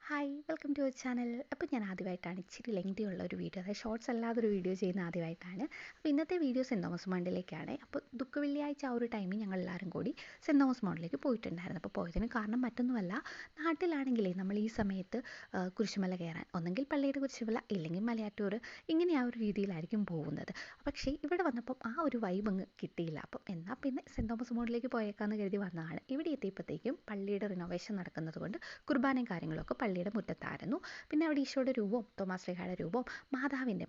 Hi welcome to our channel. അപ്പോൾ ഞാൻ ആദ്യമായിട്ടാണ് ഇച്ചിരി ലെങ്തി ഉള്ള ഒരു വീഡിയോ, അതായത് ഷോർട്സ് അല്ലാതൊരു വീഡിയോ ചെയ്യുന്ന ആദ്യമായിട്ടാണ്. അപ്പോൾ ഇന്നത്തെ വീഡിയോ സെൻറ് തോമസ് മൗണ്ടിലേക്കാണ്. അപ്പോൾ ദുഃഖ വെള്ളിയാഴ്ച ആ ഒരു ടൈമിൽ ഞങ്ങൾ എല്ലാവരും കൂടി സെൻറ് തോമസ് മൗണ്ടിലേക്ക് പോയിട്ടുണ്ടായിരുന്നു. അപ്പോൾ പോയതിന് കാരണം മറ്റൊന്നുമല്ല, നാട്ടിലാണെങ്കിലേ നമ്മൾ ഈ സമയത്ത് കുരിശുമല കയറാൻ ഒന്നെങ്കിൽ പള്ളിയുടെ കുരിശുമല ഇല്ലെങ്കിൽ മലയാറ്റൂർ, ഇങ്ങനെ ആ ഒരു രീതിയിലായിരിക്കും പോകുന്നത്. പക്ഷേ ഇവിടെ വന്നപ്പം ആ ഒരു വൈബ് അങ്ങ് കിട്ടിയില്ല. അപ്പം എന്നാൽ പിന്നെ സെൻറ് തോമസ് മൗണ്ടിലേക്ക് പോയേക്കാന്ന് കരുതി വന്നതാണ്. ഇവിടെ എത്തിയപ്പോഴത്തേക്കും പള്ളിയുടെ റിനോവേഷൻ നടക്കുന്നത് കൊണ്ട് കുർബാനയും കാര്യങ്ങളൊക്കെ പള്ളിയുടെ മുറ്റത്തായിരുന്നു. പിന്നെ അവിടെ ഈശോയുടെ രൂപവും തോമാസ് ശ്ലീഹായുടെ രൂപവും മാതാവിൻ്റെ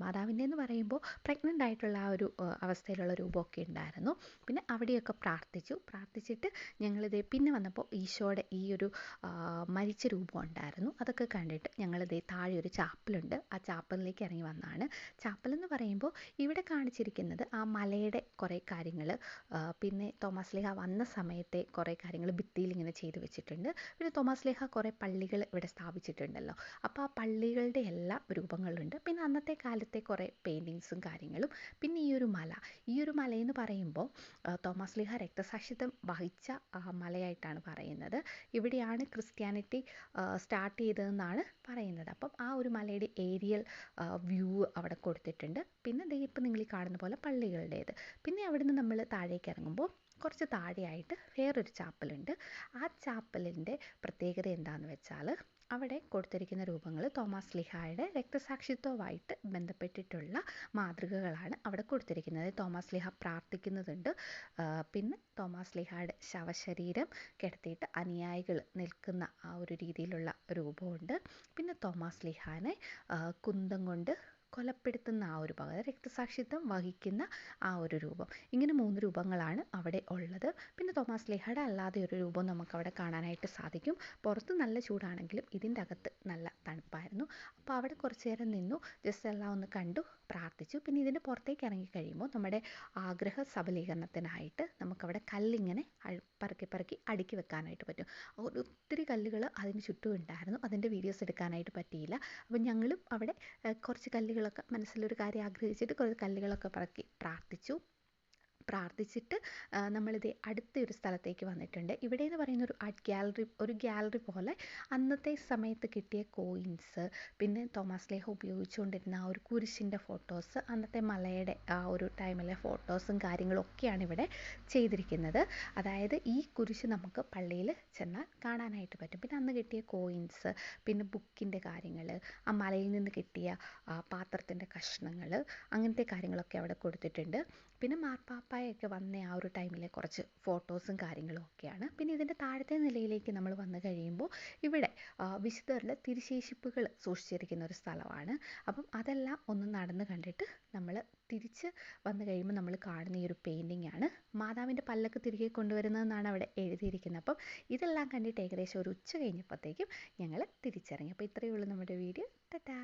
എന്ന് പറയുമ്പോൾ പ്രഗ്നൻ്റ് ആയിട്ടുള്ള ആ ഒരു അവസ്ഥയിലുള്ള രൂപമൊക്കെ ഉണ്ടായിരുന്നു. പിന്നെ അവിടെയൊക്കെ പ്രാർത്ഥിച്ചിട്ട് ഞങ്ങളിതേ പിന്നെ വന്നപ്പോൾ ഈശോയുടെ ഈ ഒരു മരിച്ച രൂപം ഉണ്ടായിരുന്നു. അതൊക്കെ കണ്ടിട്ട് ഞങ്ങളിതേ താഴെ ഒരു ചാപ്പലുണ്ട്, ആ ചാപ്പലിലേക്ക് ഇറങ്ങി വന്നതാണ്. ചാപ്പലെന്ന് പറയുമ്പോൾ ഇവിടെ കാണിച്ചിരിക്കുന്നത് ആ മലയുടെ കുറേ കാര്യങ്ങൾ, പിന്നെ തോമാസ് ശ്ലീഹ വന്ന സമയത്തെ കുറേ കാര്യങ്ങൾ ഭിത്തിയിൽ ഇങ്ങനെ ചെയ്തു വെച്ചിട്ടുണ്ട്. പിന്നെ തോമാസ് ശ്ലീഹ കുറേ പള്ളികൾ ഇവിടെ സ്ഥാപിച്ചിട്ടുണ്ടല്ലോ, അപ്പോൾ ആ പള്ളികളുടെ എല്ലാ രൂപങ്ങളുണ്ട്. പിന്നെ അന്നത്തെ കാലത്തെ കുറേ പെയിൻറ്റിങ്സും കാര്യങ്ങളും. പിന്നെ ഈ ഒരു മലയെന്ന് പറയുമ്പോൾ തോമാസ് ശ്ലീഹ രക്തസാക്ഷിത്വം വഹിച്ച മലയായിട്ടാണ് പറയുന്നത്. ഇവിടെയാണ് ക്രിസ്ത്യാനിറ്റി സ്റ്റാർട്ട് ചെയ്തതെന്നാണ് പറയുന്നത്. അപ്പം ആ ഒരു മലയുടെ ഏരിയൽ വ്യൂ അവിടെ കൊടുത്തിട്ടുണ്ട്. പിന്നെ ദേ ഇപ്പം നിങ്ങൾ ഈ കാണുന്ന പോലെ പള്ളികളുടേത്. പിന്നെ അവിടുന്ന് നമ്മൾ താഴേക്ക് ഇറങ്ങുമ്പോൾ കുറച്ച് താഴെയായിട്ട് വേറൊരു ചാപ്പലുണ്ട്. ആ ചാപ്പലിൻ്റെ പ്രത്യേകത എന്താണെന്ന് വെച്ചാൽ അവിടെ കൊടുത്തിരിക്കുന്ന രൂപങ്ങൾ തോമാസ് ശ്ലീഹായുടെ രക്തസാക്ഷിത്വമായിട്ട് ബന്ധപ്പെട്ടിട്ടുള്ള മാതൃകകളാണ് അവിടെ കൊടുത്തിരിക്കുന്നത്. തോമാസ് ശ്ലീഹ പ്രാർത്ഥിക്കുന്നതുണ്ട്. പിന്നെ തോമാസ് ശ്ലീഹായുടെ ശവശരീരം കിടത്തിയിട്ട് അനുയായികൾ നിൽക്കുന്ന ആ ഒരു രീതിയിലുള്ള രൂപമുണ്ട്. പിന്നെ തോമാസ് ശ്ലീഹാനെ കുന്തം കൊണ്ട് കൊലപ്പെടുത്തുന്ന ആ ഒരു ഭാഗം, രക്തസാക്ഷിത്വം വഹിക്കുന്ന ആ ഒരു രൂപം, ഇങ്ങനെ 3 രൂപങ്ങളാണ് അവിടെ ഉള്ളത്. പിന്നെ തോമാസ് ശ്ലീഹയുടെ അല്ലാതെ ഒരു രൂപം നമുക്കവിടെ കാണാനായിട്ട് സാധിക്കും. പുറത്ത് നല്ല ചൂടാണെങ്കിലും ഇതിൻ്റെ അകത്ത് നല്ല തണുപ്പായിരുന്നു. അപ്പോൾ അവിടെ കുറച്ച് നേരം നിന്നു, ജസ്റ്റ് എല്ലാം ഒന്ന് കണ്ടു, പ്രാർത്ഥിച്ചു. പിന്നെ ഇതിൻ്റെ പുറത്തേക്ക് ഇറങ്ങി കഴിയുമ്പോൾ നമ്മുടെ ആഗ്രഹ സബലീകരണത്തിനായിട്ട് നമുക്കവിടെ കല്ലിങ്ങനെ പറക്കി അടുക്കി വെക്കാനായിട്ട് പറ്റും. ഒത്തിരി കല്ലുകൾ അതിന് ചുറ്റും ഉണ്ടായിരുന്നു. അതിൻ്റെ വീഡിയോസ് എടുക്കാനായിട്ട് പറ്റിയില്ല. അപ്പം ഞങ്ങളും അവിടെ കുറച്ച് കല്ലുകളൊക്കെ, മനസ്സിലൊരു കാര്യം ആഗ്രഹിച്ചിട്ട് കുറച്ച് കല്ലുകളൊക്കെ പറക്കി പ്രാർത്ഥിച്ചിട്ട് നമ്മളിത് അടുത്തൊരു സ്ഥലത്തേക്ക് വന്നിട്ടുണ്ട്. ഇവിടെ എന്ന് പറയുന്ന ഒരു ഗാലറി പോലെ അന്നത്തെ സമയത്ത് കിട്ടിയ കോയിൻസ്, പിന്നെ തോമാസ് ശ്ലീഹ ഉപയോഗിച്ചുകൊണ്ടിരുന്ന ആ ഒരു കുരിശിൻ്റെ ഫോട്ടോസ്, അന്നത്തെ മലയുടെ ആ ഒരു ടൈമിലെ ഫോട്ടോസും കാര്യങ്ങളും ഒക്കെയാണ് ഇവിടെ ചെയ്തിരിക്കുന്നത്. അതായത് ഈ കുരിശ് നമുക്ക് പള്ളിയിൽ ചെന്നാൽ കാണാനായിട്ട് പറ്റും. പിന്നെ അന്ന് കിട്ടിയ കോയിൻസ്, പിന്നെ ബുക്കിൻ്റെ കാര്യങ്ങൾ, ആ മലയിൽ നിന്ന് കിട്ടിയ പാത്രത്തിൻ്റെ കഷ്ണങ്ങൾ, അങ്ങനത്തെ കാര്യങ്ങളൊക്കെ അവിടെ കൊടുത്തിട്ടുണ്ട്. പിന്നെ മാർപ്പാപ്പായൊക്കെ വന്ന ആ ഒരു ടൈമിലെ കുറച്ച് ഫോട്ടോസും കാര്യങ്ങളും ഒക്കെയാണ്. പിന്നെ ഇതിൻ്റെ താഴത്തെ നിലയിലേക്ക് നമ്മൾ വന്നു കഴിയുമ്പോൾ ഇവിടെ വിശുദ്ധരുടെ തിരുശേഷിപ്പുകൾ സൂക്ഷിച്ചിരിക്കുന്ന ഒരു സ്ഥലമാണ്. അപ്പം അതെല്ലാം ഒന്ന് നടന്ന് കണ്ടിട്ട് നമ്മൾ തിരിച്ച് വന്നു കഴിയുമ്പോൾ നമ്മൾ കാണുന്ന ഈ ഒരു പെയിൻറ്റിംഗ് ആണ് മാതാവിൻ്റെ പല്ലക്ക് തിരികെ കൊണ്ടുവരുന്നതെന്നാണ് അവിടെ എഴുതിയിരിക്കുന്നത്. അപ്പം ഇതെല്ലാം കണ്ടിട്ട് ഏകദേശം ഒരു ഉച്ച കഴിഞ്ഞപ്പോഴത്തേക്കും ഞങ്ങൾ തിരിച്ചിറങ്ങി. അപ്പോൾ ഇത്രയേ ഉള്ളൂ നമ്മുടെ വീഡിയോ. ടാറ്റാ.